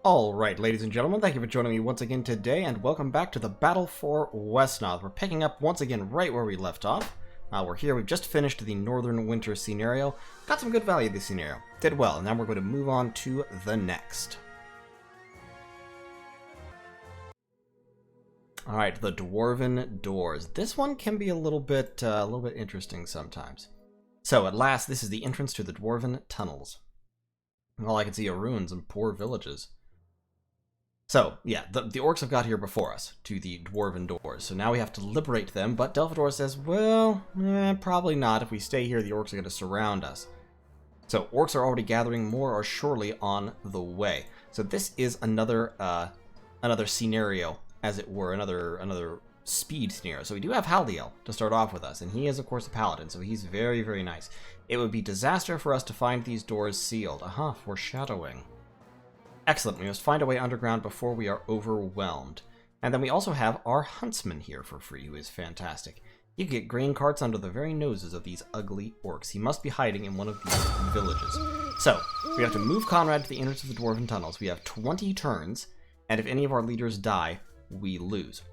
Alright, ladies and gentlemen, thank you for joining me once again today, and welcome back to the Battle for Wesnoth. We're picking up once again right where we left off. We're here, we've just finished the Northern Winter scenario. Got some good value this scenario. Did well, and now we're going to move on to the next. Alright, the Dwarven doors. This one can be a little bit interesting sometimes. So, at last, this is the entrance to the Dwarven tunnels. All I can see are ruins and poor villages. So, yeah, the orcs have got here before us, to the Dwarven doors. So now we have to liberate them, but Delphador says, well, probably not. If we stay here, the orcs are going to surround us. So, orcs are already gathering, more are surely on the way. So this is another scenario, as it were, another speed scenario. So we do have Haldiel to start off with us, and he is, of course, a paladin, so he's very, very nice. It would be disaster for us to find these doors sealed. Aha, foreshadowing. Excellent, we must find a way underground before we are overwhelmed. And then we also have our huntsman here for free, who is fantastic. You can get grain carts under the very noses of these ugly orcs. He must be hiding in one of these villages. So, we have to move Conrad to the entrance of the Dwarven tunnels. We have 20 turns, and if any of our leaders die, we lose.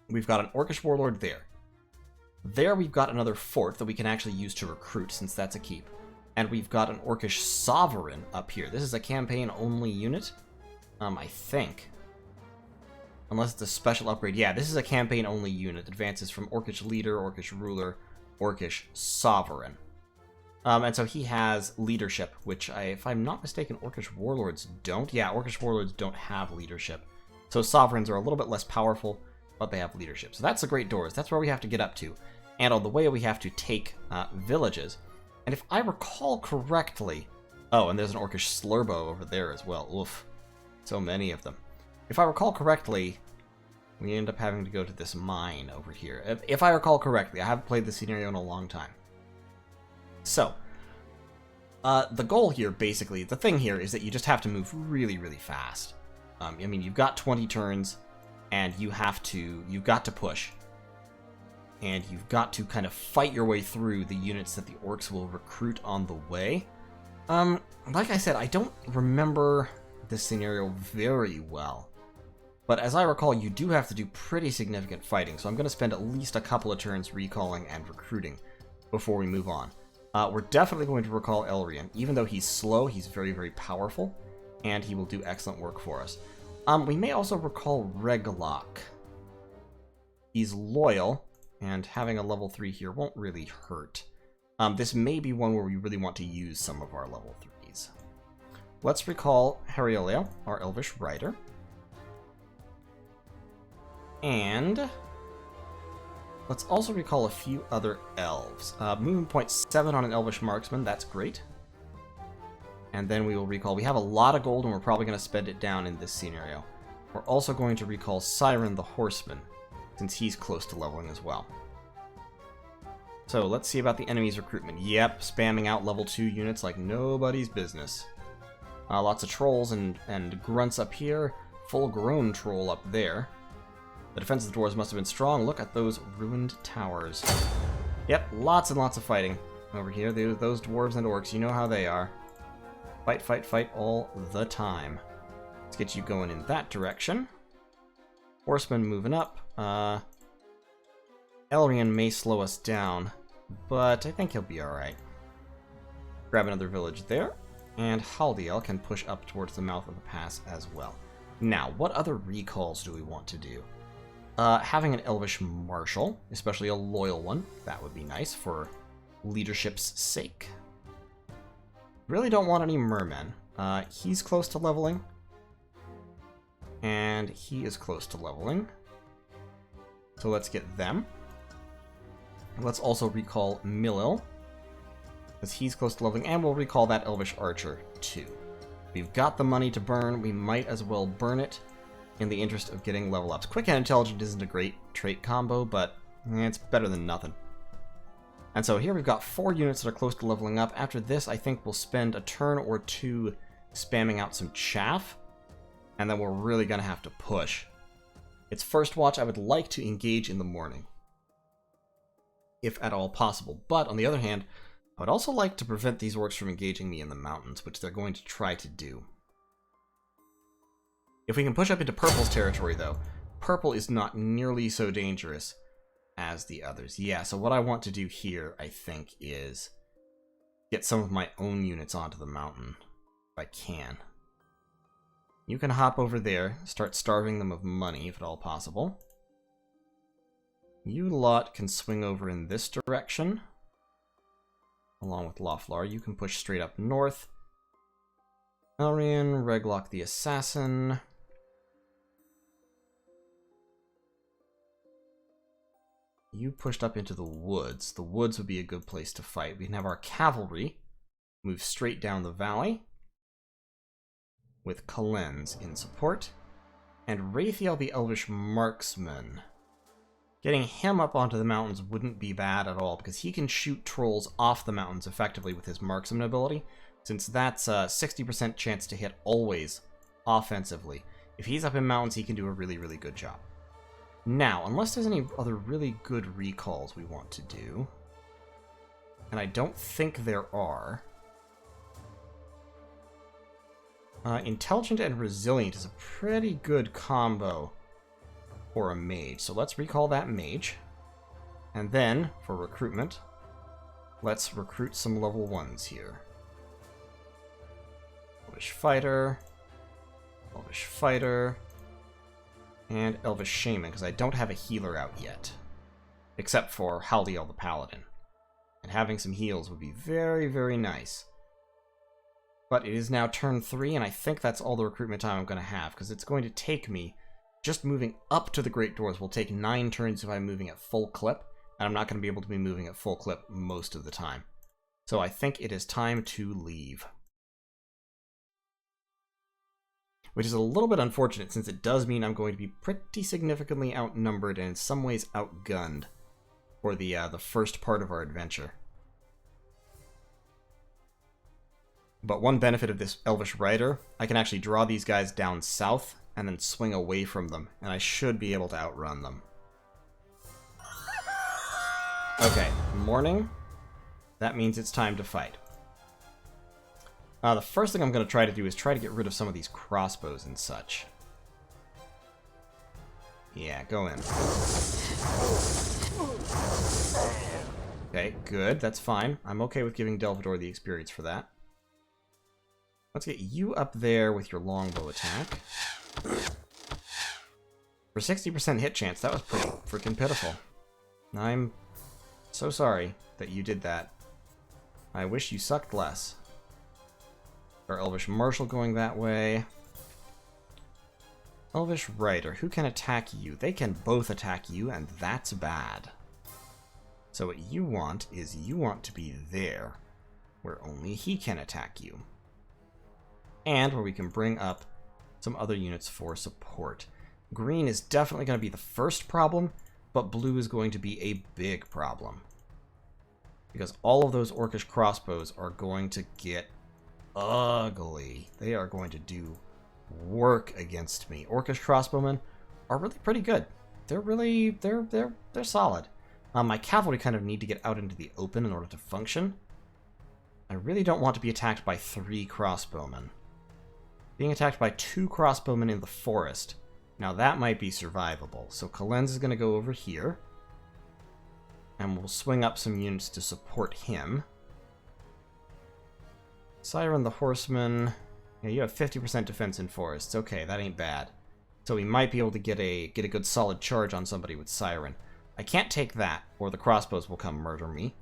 We've got an orcish warlord there. There we've got another fort that we can actually use to recruit, since that's a keep. And we've got an orcish sovereign up here. This is a campaign-only unit, I think. Unless it's a special upgrade. Yeah, this is a campaign-only unit. Advances from orcish leader, orcish ruler, orcish sovereign. And so he has leadership, which, if I'm not mistaken, orcish warlords don't. Yeah, orcish warlords don't have leadership. So sovereigns are a little bit less powerful, but they have leadership. So that's the Great Doors. That's where we have to get up to. And on the way, we have to take villages. And if I recall correctly... Oh, and there's an orcish slurbo over there as well. Oof. So many of them. If I recall correctly, we end up having to go to this mine over here. If I recall correctly, I haven't played this scenario in a long time. So, the goal here, basically, the thing here is that you just have to move really, really fast. I mean, you've got 20 turns, and you've got to push. And you've got to kind of fight your way through the units that the orcs will recruit on the way. Like I said, I don't remember this scenario very well. But as I recall, you do have to do pretty significant fighting, so I'm going to spend at least a couple of turns recalling and recruiting before we move on. We're definitely going to recall Elrian. Even though he's slow, he's very, very powerful, and he will do excellent work for us. We may also recall Reglock. He's loyal, and having a level 3 here won't really hurt. This may be one where we really want to use some of our level 3s. Let's recall Heir, our Elvish Rider. And let's also recall a few other elves. Movement point 7 on an Elvish Marksman, that's great. And then we will recall, we have a lot of gold and we're probably going to spend it down in this scenario. We're also going to recall Siren the Horseman, since he's close to leveling as well. So let's see about the enemy's recruitment. Yep, spamming out level 2 units like nobody's business. Lots of trolls and grunts up here. Full-grown troll up there. The defense of the dwarves must have been strong. Look at those ruined towers. Yep, lots and lots of fighting over here. Those dwarves and orcs, you know how they are. Fight, fight, fight all the time. Let's get you going in that direction. Horseman moving up. Elrian may slow us down, but I think he'll be alright. Grab another village there, and Haldiel can push up towards the mouth of the pass as well. Now, what other recalls do we want to do? Having an Elvish Marshal, especially a loyal one, that would be nice for leadership's sake. Really don't want any mermen. He's close to leveling. And he is close to leveling. So let's get them. Let's also recall Millil, because he's close to leveling, and we'll recall that Elvish Archer too. We've got the money to burn, we might as well burn it in the interest of getting level ups. Quick and Intelligent isn't a great trait combo, but it's better than nothing. And so here we've got 4 units that are close to leveling up. After this, I think we'll spend a turn or 2 spamming out some chaff, and then we're really going to have to push. It's first watch. I would like to engage in the morning, if at all possible. But on the other hand, I would also like to prevent these orcs from engaging me in the mountains, which they're going to try to do. If we can push up into purple's territory, though, purple is not nearly so dangerous as the others. Yeah, so what I want to do here, I think, is get some of my own units onto the mountain, if I can. You can hop over there, start starving them of money, if at all possible. You lot can swing over in this direction, along with Loflar. You can push straight up north. Elrian, Reglock the Assassin. You pushed up into the woods. The woods would be a good place to fight. We can have our cavalry move straight down the valley with Kalens in support. And Raphael the Elvish Marksman. Getting him up onto the mountains wouldn't be bad at all, because he can shoot trolls off the mountains effectively with his marksman ability, since that's a 60% chance to hit always offensively. If he's up in mountains, he can do a really, really good job. Now, unless there's any other really good recalls we want to do, and I don't think there are, Intelligent and Resilient is a pretty good combo for a mage. So let's recall that mage. And then, for recruitment, let's recruit some level 1s here. Elvish Fighter, and Elvish Shaman, because I don't have a healer out yet. Except for Haldiel the Paladin. And having some heals would be very, very nice. But it is now turn 3, and I think that's all the recruitment time I'm going to have, because it's going to take me, just moving up to the Great Doors will take 9 turns if I'm moving at full clip, and I'm not going to be able to be moving at full clip most of the time. So I think it is time to leave. Which is a little bit unfortunate, since it does mean I'm going to be pretty significantly outnumbered and in some ways outgunned for the first part of our adventure. But one benefit of this Elvish Rider, I can actually draw these guys down south and then swing away from them, and I should be able to outrun them. Okay, morning. That means it's time to fight. The first thing I'm going to try to do is try to get rid of some of these crossbows and such. Yeah, go in. Okay, good, that's fine. I'm okay with giving Delvador the experience for that. Let's get you up there with your longbow attack. For 60% hit chance, that was pretty freaking pitiful. I'm so sorry that you did that. I wish you sucked less. Our Elvish Marshal going that way. Elvish Rider, who can attack you? They can both attack you, and that's bad. So what you want is you want to be there, where only he can attack you. And where we can bring up some other units for support. Green is definitely going to be the first problem, but blue is going to be a big problem. Because all of those orcish crossbows are going to get ugly. They are going to do work against me. Orcish crossbowmen are really pretty good. They're really, they're solid. My cavalry kind of need to get out into the open in order to function. I really don't want to be attacked by 3 crossbowmen. Being attacked by 2 crossbowmen in the forest. Now that might be survivable. So Kalens is going to go over here. And we'll swing up some units to support him. Siren the Horseman. Yeah, you have 50% defense in forests. Okay, that ain't bad. So we might be able to get a good solid charge on somebody with Siren. I can't take that, or the crossbows will come murder me.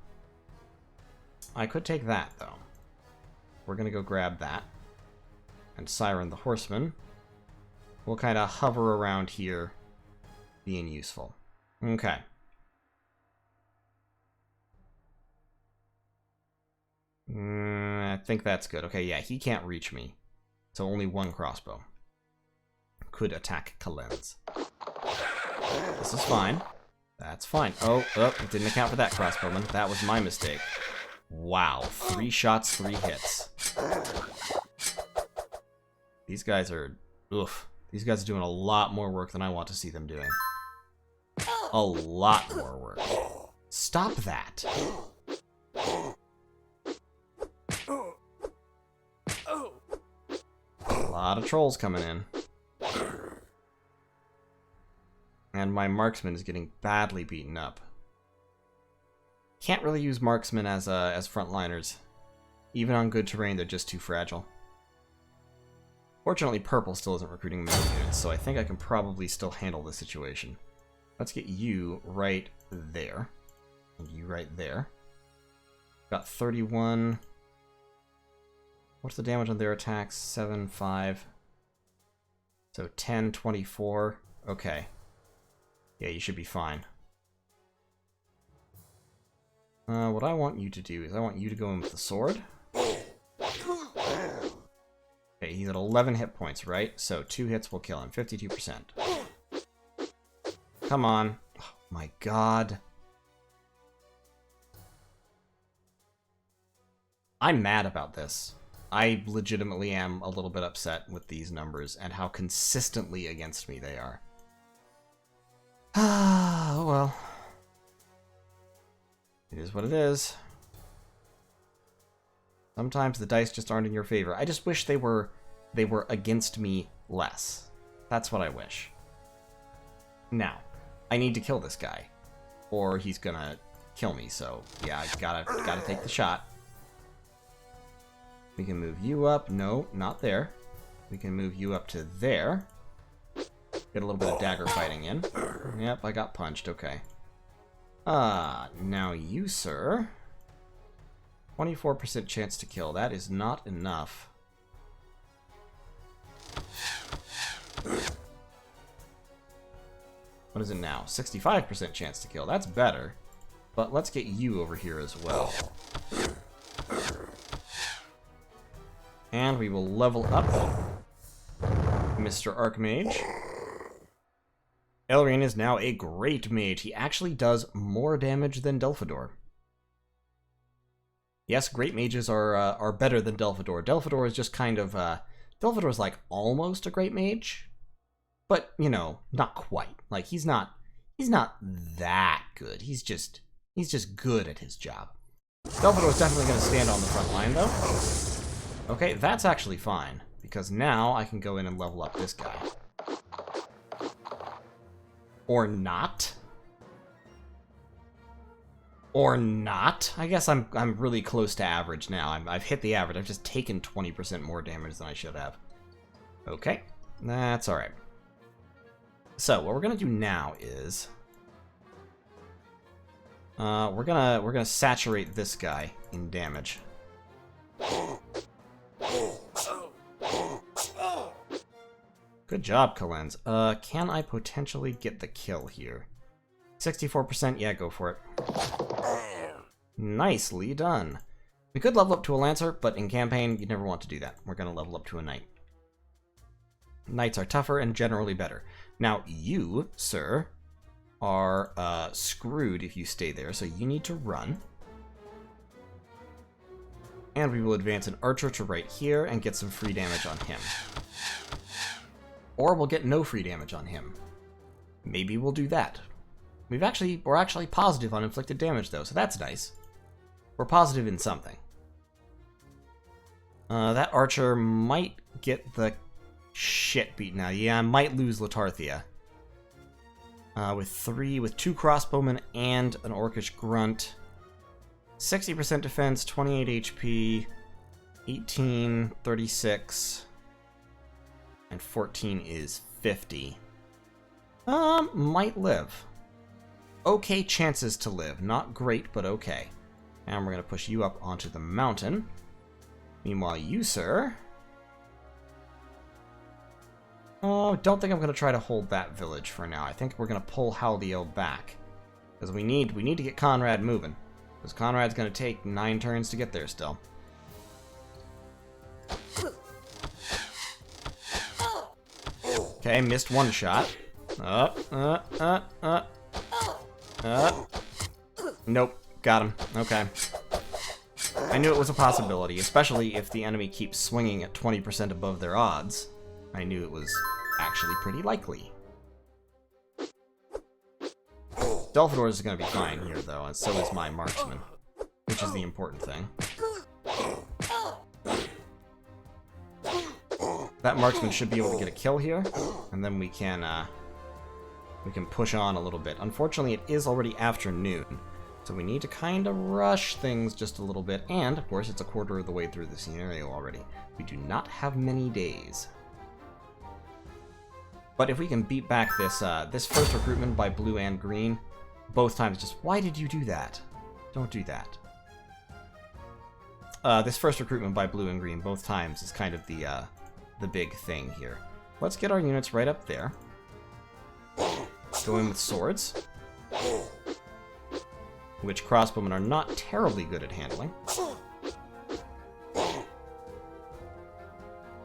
I could take that, though. We're going to go grab that. And Siren the Horseman will kind of hover around here, being useful. Okay. I think that's good. Okay, yeah, he can't reach me. So only 1 crossbow could attack Kalens. This is fine. That's fine. Oh, it didn't account for that crossbowman. That was my mistake. Wow, 3 shots, 3 hits. These guys are... oof. These guys are doing a lot more work than I want to see them doing. A lot more work. Stop that. A lot of trolls coming in. And my marksman is getting badly beaten up. Can't really use marksmen as frontliners. Even on good terrain, they're just too fragile. Fortunately, purple still isn't recruiting many units, so I think I can probably still handle this situation. Let's get you right there. And you right there. Got 31. What's the damage on their attacks? 7, 5. So 10, 24. Okay. Yeah, you should be fine. What I want you to do is I want you to go in with the sword. Okay, he's at 11 hit points, right? So 2 hits will kill him. 52%. Come on. Oh my god. I'm mad about this. I legitimately am a little bit upset with these numbers and how consistently against me they are. Ah, oh well. It is what it is. Sometimes the dice just aren't in your favor. I just wish they were against me less. That's what I wish. Now, I need to kill this guy, or he's gonna kill me. So yeah, I gotta take the shot. We can move you up. No, not there. We can move you up to there. Get a little bit of dagger fighting in. Yep, I got punched. Okay. Now you, sir. 24% chance to kill. That is not enough. What is it now? 65% chance to kill. That's better. But let's get you over here as well. And we will level up Mr. Archmage. Elrine is now a great mage. He actually does more damage than Delphador. Yes, great mages are better than Delphador. Delphador is just kind of Delphador is like almost a great mage, but you know, not quite. Like he's not that good. He's just good at his job. Delphador is definitely going to stand on the front line though. Okay, that's actually fine because now I can go in and level up this guy. Or not. Or not. I guess I'm really close to average now. I've hit the average. I've just taken 20% more damage than I should have. Okay, that's all right. So what we're gonna do now is we're gonna saturate this guy in damage. Good job, Kalens. Can I potentially get the kill here? 64%? Yeah, go for it. Nicely done. We could level up to a Lancer, but in campaign, you never want to do that. We're going to level up to a Knight. Knights are tougher and generally better. Now, you, sir, are screwed if you stay there, so you need to run. And we will advance an Archer to right here and get some free damage on him. Or we'll get no free damage on him. Maybe we'll do that. We're actually positive on inflicted damage though, so that's nice. We're positive in something. That Archer might get the shit beaten out. Yeah, I might lose Latarthia. With 2 crossbowmen and an Orcish Grunt. 60% defense, 28 HP, 18, 36, and 14 is 50. Might live. Okay chances to live. Not great, but okay. And we're going to push you up onto the mountain. Meanwhile, you, sir... Oh, don't think I'm going to try to hold that village for now. I think we're going to pull Haldiel back. Because we need to get Conrad moving. Because Conrad's going to take 9 turns to get there still. Okay, missed one shot. Nope, got him. Okay. I knew it was a possibility, especially if the enemy keeps swinging at 20% above their odds. I knew it was actually pretty likely. Delphador is going to be fine here, though, and so is my marksman, which is the important thing. That marksman should be able to get a kill here, and then we can we can push on a little bit. Unfortunately, it is already afternoon, so we need to kind of rush things just a little bit. And, of course, it's a quarter of the way through the scenario already. We do not have many days. But if we can beat back this first recruitment by blue and green, both times, just why did you do that? Don't do that. This first recruitment by blue and green both times is kind of the big thing here. Let's get our units right up there. Go in with swords, which crossbowmen are not terribly good at handling.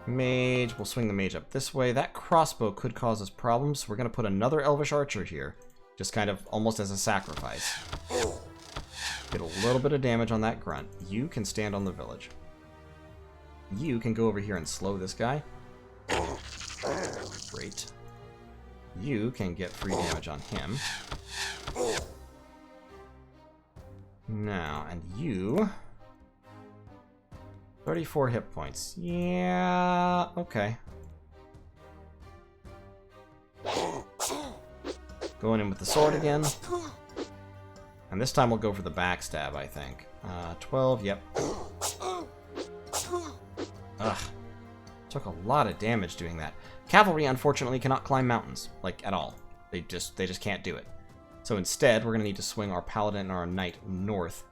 Mage, we'll swing the mage up this way. That crossbow could cause us problems, so we're going to put another elvish archer here, just kind of almost as a sacrifice. Get a little bit of damage on that grunt. You can stand on the village. You can go over here and slow this guy. Great. You can get free damage on him. Now, and you... 34 hit points. Yeah, okay. Going in with the sword again. And this time we'll go for the backstab, I think. 12, yep. Ugh. Took a lot of damage doing that. Cavalry, unfortunately, cannot climb mountains. Like, at all. They just can't do it. So instead, we're going to need to swing our paladin and our knight north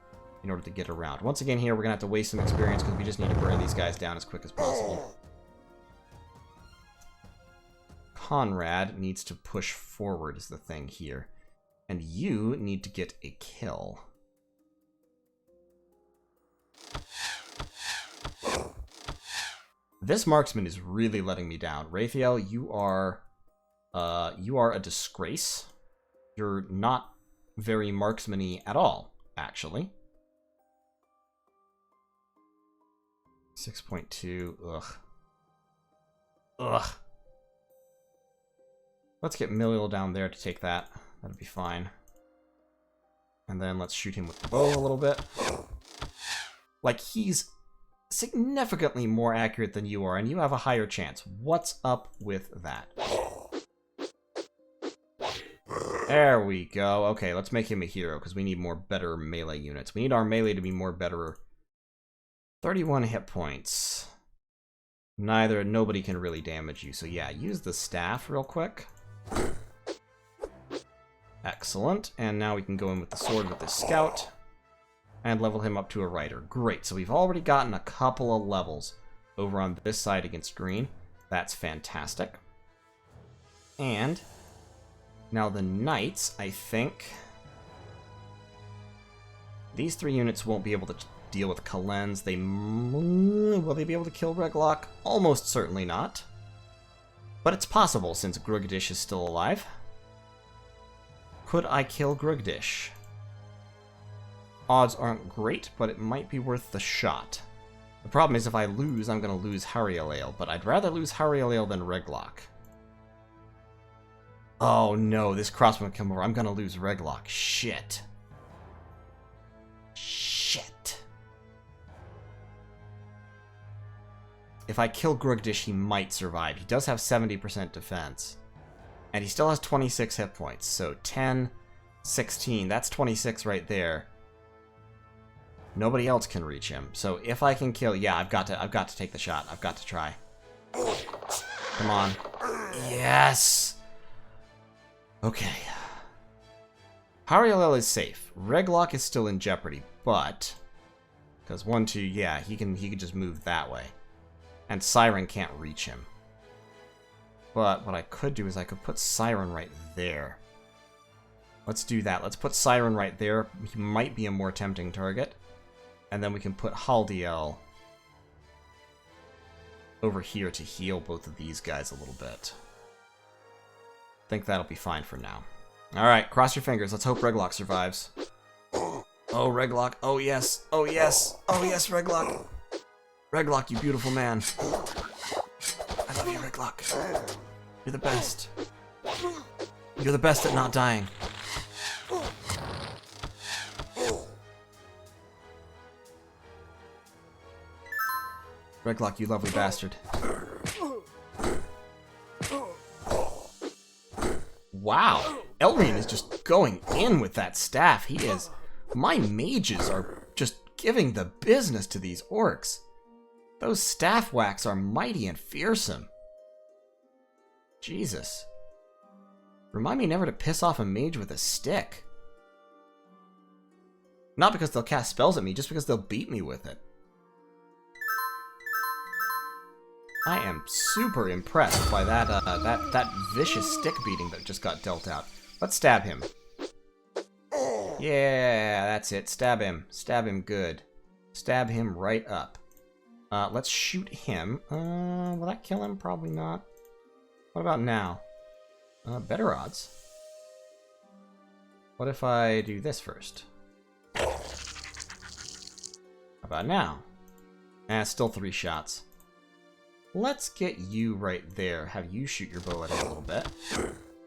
in order to get around. Once again here, we're going to have to waste some experience because we just need to burn these guys down as quick as possible. Conrad needs to push forward is the thing here. And you need to get a kill. This marksman is really letting me down. Raphael, you are a disgrace. You're not very marksman-y at all, actually. 6.2, ugh. Ugh. Let's get Miliel down there to take that. That'd be fine. And then let's shoot him with the bow a little bit. Like, he's significantly more accurate than you are, and you have a higher chance. What's up with that? There we go. Okay, let's make him a hero, because we need more better melee units. We need our melee to be more better. 31 hit points. Nobody can really damage you, so yeah, use the staff real quick. Excellent, and now we can go in with the sword with the scout and level him up to a rider. Great, so we've already gotten a couple of levels over on this side against green. That's fantastic. And now the knights, I think... These three units won't be able to deal with Kalens. Will they be able to kill Reglock? Almost certainly not. But it's possible since Grugdish is still alive. Could I kill Grugdish? Odds aren't great, but it might be worth the shot. The problem is if I lose, I'm going to lose Harialale, but I'd rather lose Harialale than Reglock. Oh no, this crossbow come over. I'm going to lose Reglock. Shit. Shit. If I kill Grugdish, he might survive. He does have 70% defense. And he still has 26 hit points. So 10, 16. That's 26 right there. Nobody else can reach him. So if I can kill... Yeah, I've got to take the shot. I've got to try. Come on. Yes! Okay. Harialale is safe. Reglock is still in jeopardy, but... Because 1, 2, yeah, he can just move that way. And Siren can't reach him. But what I could do is I could put Siren right there. Let's do that. Let's put Siren right there. He might be a more tempting target. And then we can put Haldiel over here to heal both of these guys a little bit. I think that'll be fine for now. Alright, cross your fingers. Let's hope Reglock survives. Oh, Reglock. Oh, yes. Oh, yes. Oh, yes, Reglock. Reglock, you beautiful man. I love you, Reglock. You're the best. You're the best at not dying. Reglock, you lovely bastard. Wow, Elrine is just going in with that staff. He is... My mages are just giving the business to these orcs. Those staff whacks are mighty and fearsome. Jesus. Remind me never to piss off a mage with a stick. Not because they'll cast spells at me, just because they'll beat me with it. I am super impressed by that vicious stick beating that just got dealt out. Let's stab him. Yeah, that's it. Stab him. Stab him good. Stab him right up. Let's shoot him. Will that kill him? Probably not. What about now? Better odds. What if I do this first? How about now? Still 3 shots. Let's get you right there. Have you shoot your bow at it a little bit.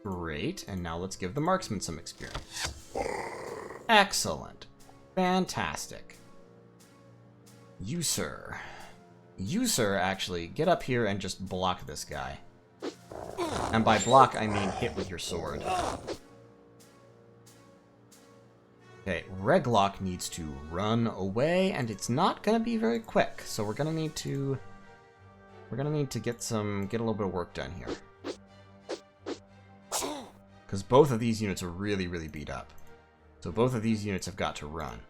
Great. And now let's give the marksman some experience. Excellent. Fantastic. You, sir. You, sir, actually, get up here and just block this guy. And by block, I mean hit with your sword. Okay, Reglock needs to run away, and it's not going to be very quick, so we're going to need to... We're going to need to get a little bit of work done here. Because both of these units are really, really beat up. So both of these units have got to run.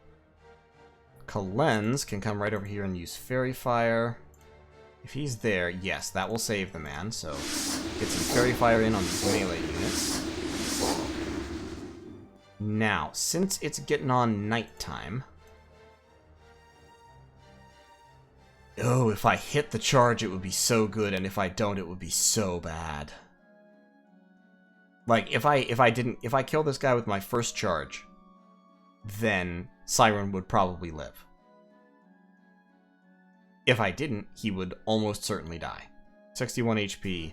Kalen's can come right over here and use Fairy Fire. If he's there, yes, that will save the man, so get some Fairy Fire in on these melee units. Now, since it's getting on nighttime... Oh, if I hit the charge, it would be so good, and if I don't, it would be so bad. Like, if I kill this guy with my first charge, then Siren would probably live. If I didn't, he would almost certainly die. 61 HP,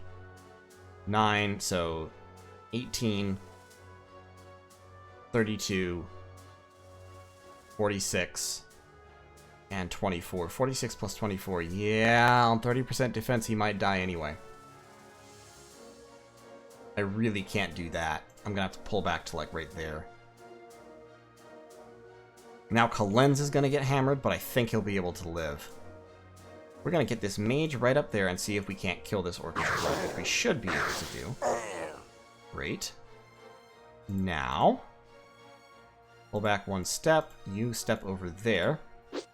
9, so 18, 32, 46, and 24. 46 plus 24. Yeah, on 30% defense, he might die anyway. I really can't do that. I'm gonna have to pull back to, like, right there. Now Kalen's is gonna get hammered, but I think he'll be able to live. We're gonna get this mage right up there and see if we can't kill this orcish blood, which we should be able to do. Great. Now, pull back 1 step. You step over there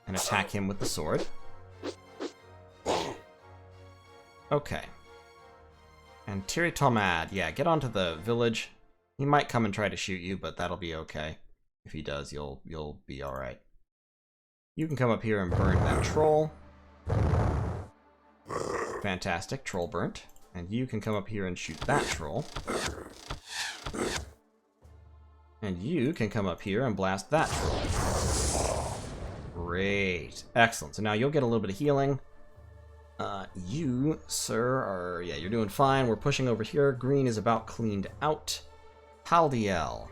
and attack him with the sword. Okay. And Tiri Tomad, yeah, get onto the village. He might come and try to shoot you, but that'll be okay. If he does, you'll be alright. You can come up here and burn that troll. Fantastic, troll burnt. And you can come up here and shoot that troll. And you can come up here and blast that troll. Great. Excellent. So now you'll get a little bit of healing. You, sir, are... Yeah, you're doing fine. We're pushing over here. Green is about cleaned out. Haldiel.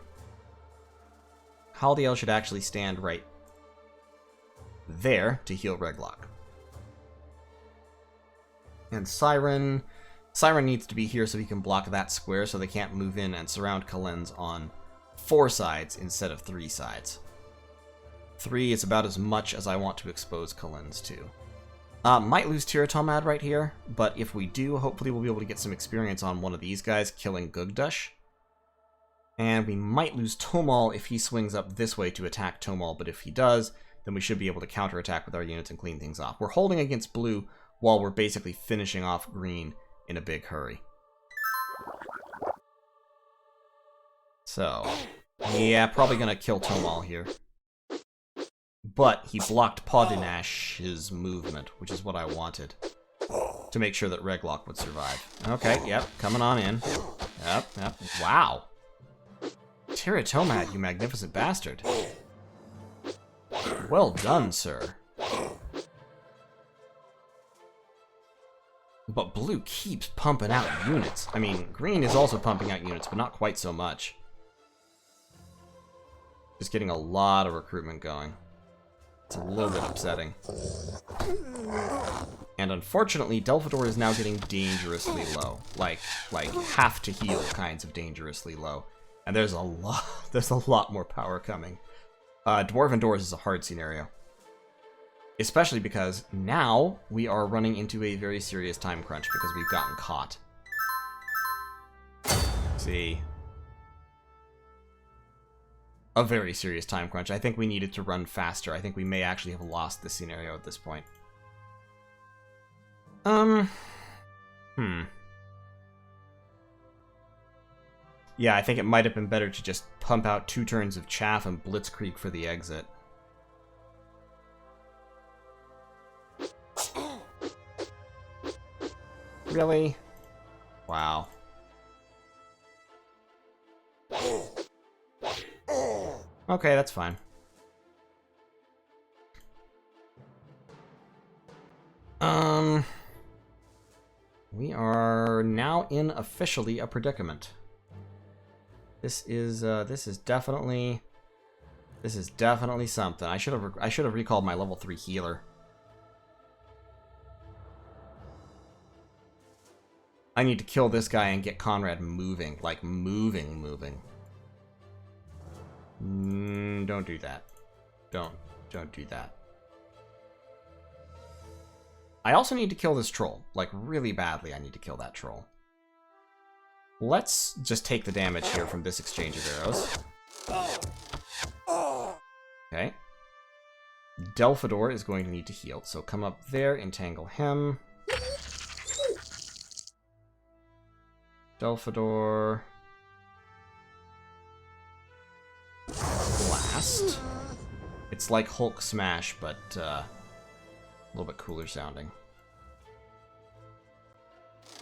Haldiel should actually stand right there to heal Reglock. And Siren needs to be here so he can block that square so they can't move in and surround Kalen's on 4 sides instead of 3 sides. 3 is about as much as I want to expose Kalen's to. Might lose Tiratomad right here, but if we do, hopefully we'll be able to get some experience on one of these guys killing Gugdush. And we might lose Tomal if he swings up this way to attack Tomal, but if he does, then we should be able to counterattack with our units and clean things off. We're holding against blue while we're basically finishing off green in a big hurry. So, yeah, probably gonna kill Tomal here. But he blocked Podinash's movement, which is what I wanted. To make sure that Reglock would survive. Okay, yep, coming on in. Yep. Wow. Tiratomad, you magnificent bastard. Well done, sir. But blue keeps pumping out units. I mean, green is also pumping out units, but not quite so much. Just getting a lot of recruitment going. It's a little bit upsetting. And unfortunately, Delphador is now getting dangerously low. Like have to heal kinds of dangerously low. And there's a lot more power coming. Dwarven Doors is a hard scenario. Especially because now we are running into a very serious time crunch because we've gotten caught. See. A very serious time crunch. I think we needed to run faster. I think we may actually have lost this scenario at this point. Yeah, I think it might have been better to just pump out 2 turns of chaff and blitzkrieg for the exit. Really? Wow. Okay, that's fine. We are now in officially a predicament. This is definitely something. I should have recalled my level 3 healer. I need to kill this guy and get Conrad moving, like moving. Don't do that. Don't do that. I also need to kill this troll. Like, really badly I need to kill that troll. Let's just take the damage here from this exchange of arrows. Okay. Delphador is going to need to heal, so come up there, entangle him. Delphador. Blast. It's like Hulk Smash, but a little bit cooler sounding.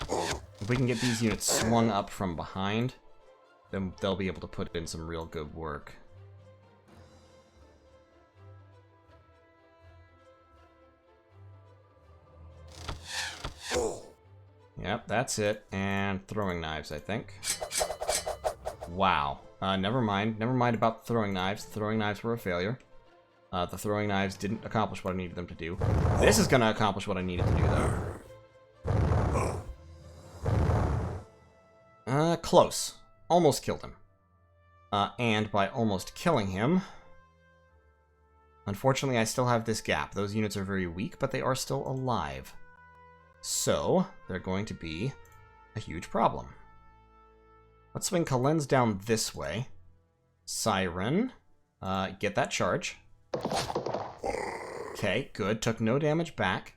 If we can get these units swung up from behind, then they'll be able to put in some real good work. Yep, that's it. And throwing knives, I think. Wow. Never mind. Never mind about throwing knives. The throwing knives were a failure. The throwing knives didn't accomplish what I needed them to do. This is going to accomplish what I needed to do, though. Close. Almost killed him. And by almost killing him... Unfortunately, I still have this gap. Those units are very weak, but they are still alive. So, they're going to be a huge problem. Let's swing Kalen's down this way. Siren. Get that charge. Okay, good. Took no damage back.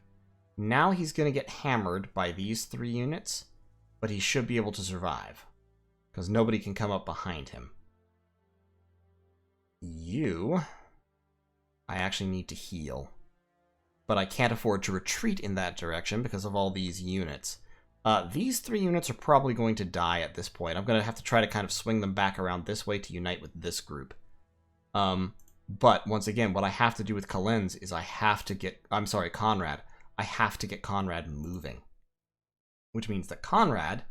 Now he's going to get hammered by these 3 units, but he should be able to survive, because nobody can come up behind him. You... I actually need to heal. But I can't afford to retreat in that direction because of all these units. These 3 units are probably going to die at this point. I'm going to have to try to kind of swing them back around this way to unite with this group. But, once again, what I have to do with Kalen's is I have to get... I'm sorry, Conrad. I have to get Conrad moving. Which means that Conrad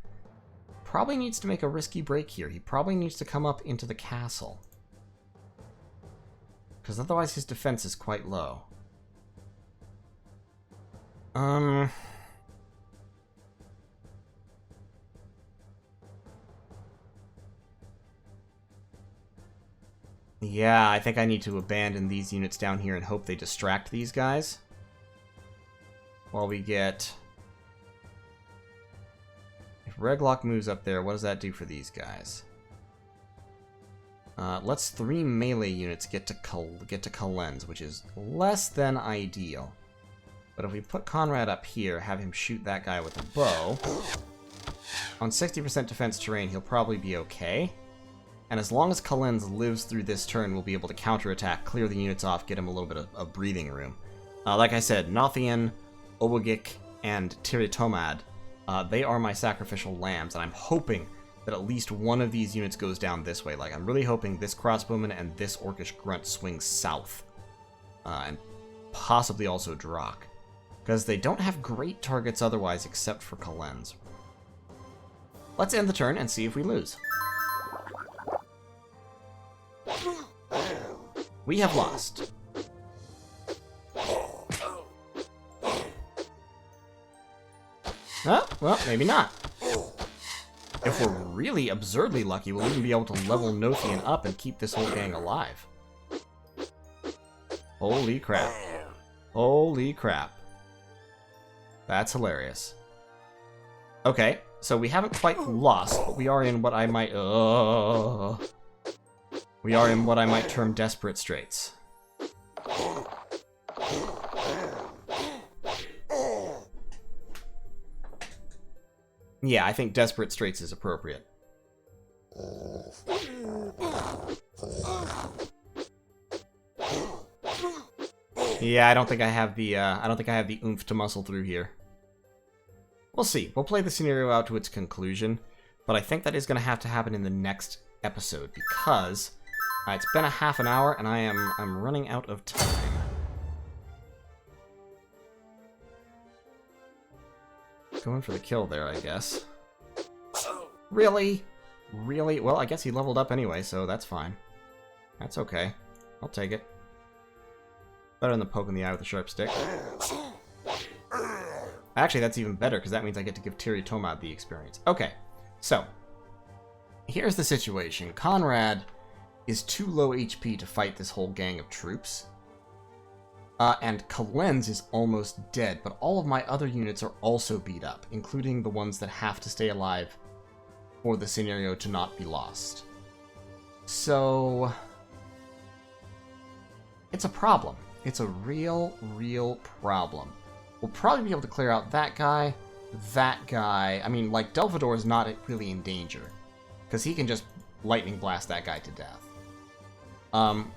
probably needs to make a risky break here. He probably needs to come up into the castle. Because otherwise his defense is quite low. Yeah, I think I need to abandon these units down here and hope they distract these guys. While we get... If Reglock moves up there, what does that do for these guys? Let's 3 melee units get to Kalen's, which is less than ideal. But if we put Conrad up here, have him shoot that guy with a bow, on 60% defense terrain, he'll probably be okay. And as long as Kalen's lives through this turn, we'll be able to counterattack, clear the units off, get him a little bit of breathing room. Like I said, Nothian, Obogik, and Tiritomad, they are my sacrificial lambs, and I'm hoping that at least one of these units goes down this way. Like, I'm really hoping this crossbowman and this orcish grunt swings south. And possibly also Drak. Because they don't have great targets otherwise except for Kalen's. Let's end the turn and see if we lose. We have lost. Oh, well, maybe not. If we're really absurdly lucky, we'll even be able to level Nothian up and keep this whole gang alive. Holy crap. Holy crap. That's hilarious. Okay, so we haven't quite lost, but we are in what I might... we are in what I might term desperate straits. Yeah, I think desperate straits is appropriate. Yeah, I don't think I have the oomph to muscle through here. We'll see. We'll play the scenario out to its conclusion, but I think that is going to have to happen in the next episode because it's been a half an hour and I'm running out of time. Going for the kill there, I guess. Really? Really? Well, I guess he leveled up anyway, so that's fine. That's okay. I'll take it. Better than the poke in the eye with a sharp stick. Actually, that's even better, because that means I get to give Tiri Tomad the experience. Okay, so here's the situation. Conrad is too low HP to fight this whole gang of troops. And Kalenz is almost dead, but all of my other units are also beat up, including the ones that have to stay alive for the scenario to not be lost. So it's a problem. It's a real problem. We'll probably be able to clear out that guy. I mean, like, Delvador is not really in danger, because he can just lightning blast that guy to death.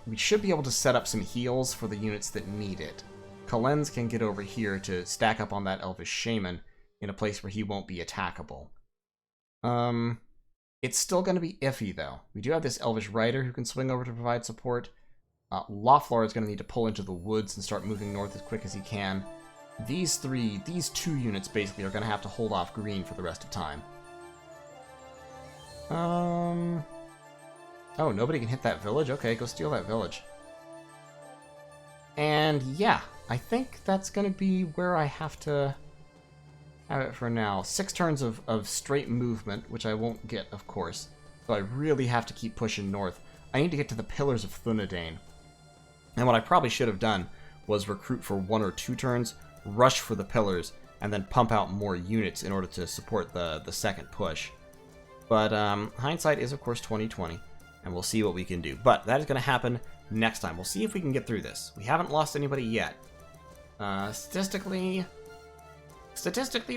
We should be able to set up some heals for the units that need it. Kalenz can get over here to stack up on that Elvish Shaman in a place where he won't be attackable. It's still going to be iffy, though. We do have this Elvish Rider who can swing over to provide support. Lothlar is going to need to pull into the woods and start moving north as quick as he can. These two units basically are going to have to hold off green for the rest of time. Oh, nobody can hit that village? Okay, go steal that village. And yeah, I think that's going to be where I have to have it for now. 6 turns of straight movement, which I won't get, of course. So I really have to keep pushing north. I need to get to the Pillars of Thunadain. And what I probably should have done was recruit for 1 or 2 turns, rush for the Pillars, and then pump out more units in order to support the second push. But hindsight is, of course, 20/20. And we'll see what we can do. But that is going to happen next time. We'll see if we can get through this. We haven't lost anybody yet. Statistically,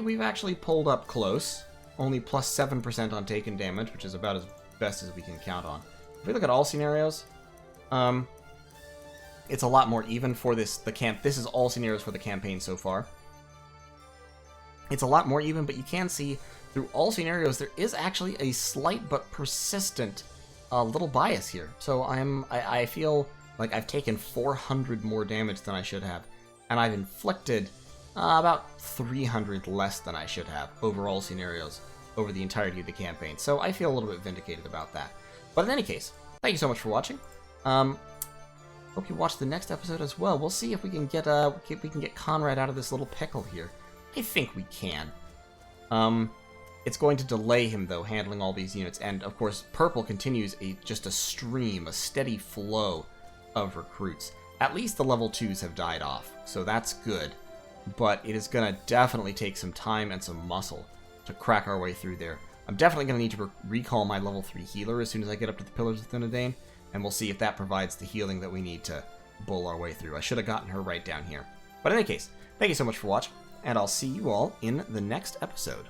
we've actually pulled up close. Only plus 7% on taken damage, which is about as best as we can count on. If we look at all scenarios, it's a lot more even for this is all scenarios for the campaign so far. It's a lot more even, but you can see through all scenarios there is actually a slight but persistent little bias here. So I feel like I've taken 400 more damage than I should have, and I've inflicted about 300 less than I should have over all scenarios over the entirety of the campaign. So I feel a little bit vindicated about that. But in any case, thank you so much for watching. Hope you watch the next episode as well. We'll see if we can get Conrad out of this little pickle here. I think we can. It's going to delay him, though, handling all these units. And, of course, Purple continues just a stream, a steady flow of recruits. At least the level 2s have died off, so that's good. But it is going to definitely take some time and some muscle to crack our way through there. I'm definitely going to need to recall my level 3 healer as soon as I get up to the Pillars of Thunadain, and we'll see if that provides the healing that we need to bull our way through. I should have gotten her right down here. But in any case, thank you so much for watching, and I'll see you all in the next episode.